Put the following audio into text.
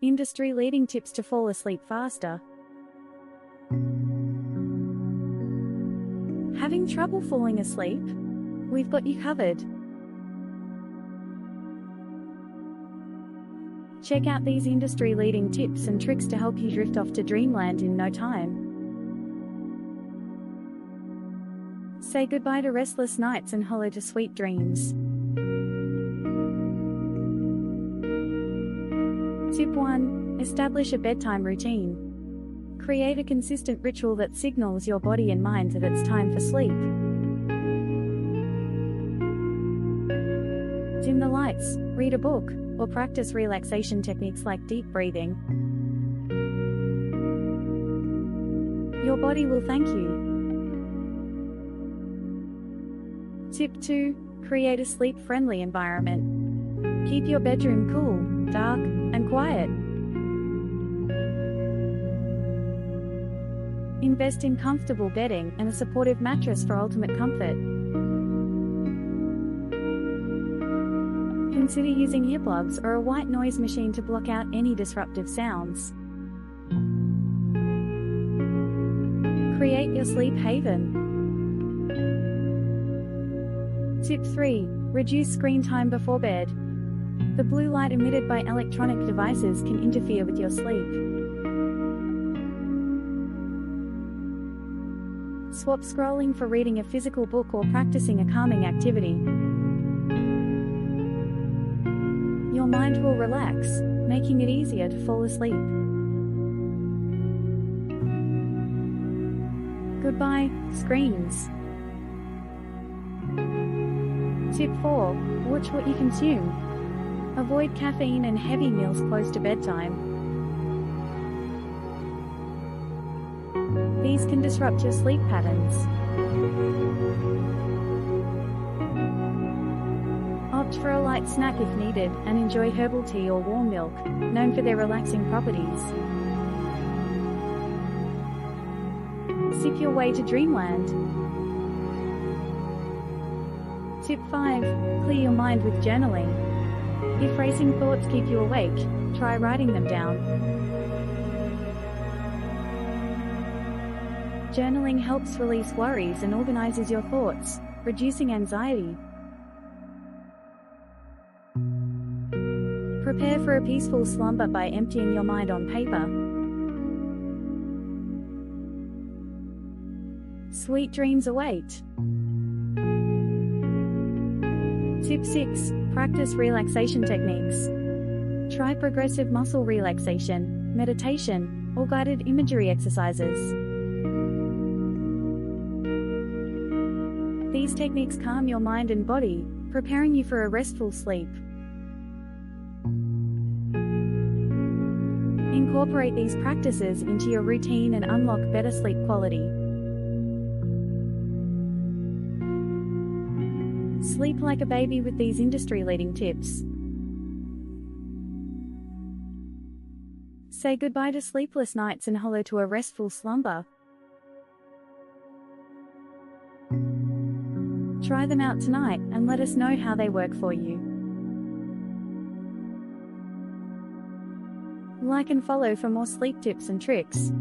Industry-leading tips to fall asleep faster. Having trouble falling asleep? We've got you covered. Check out these industry-leading tips and tricks to help you drift off to dreamland in no time. Say goodbye to restless nights and hello to sweet dreams. Tip 1. Establish a bedtime routine. Create a consistent ritual that signals your body and mind that it's time for sleep. Dim the lights, read a book, or practice relaxation techniques like deep breathing. Your body will thank you. Tip 2. Create a sleep-friendly environment. Keep your bedroom cool, dark, and quiet. Invest in comfortable bedding and a supportive mattress for ultimate comfort. Consider using earplugs or a white noise machine to block out any disruptive sounds. Create your sleep haven. Tip 3. Reduce screen time before bed. The blue light emitted by electronic devices can interfere with your sleep. Swap scrolling for reading a physical book or practicing a calming activity. Your mind will relax, making it easier to fall asleep. Goodbye, screens. Tip 4. Watch what you consume. Avoid caffeine and heavy meals close to bedtime. These can disrupt your sleep patterns. Opt for a light snack if needed, and enjoy herbal tea or warm milk, known for their relaxing properties. Sip your way to dreamland. Tip 5. Clear your mind with journaling. If racing thoughts keep you awake, try writing them down. Journaling helps release worries and organizes your thoughts, reducing anxiety. Prepare for a peaceful slumber by emptying your mind on paper. Sweet dreams await. Tip 6. Practice relaxation techniques. Try progressive muscle relaxation, meditation, or guided imagery exercises. These techniques calm your mind and body, preparing you for a restful sleep. Incorporate these practices into your routine and unlock better sleep quality. Sleep like a baby with these industry-leading tips. Say goodbye to sleepless nights and hello to a restful slumber. Try them out tonight and let us know how they work for you. Like and follow for more sleep tips and tricks.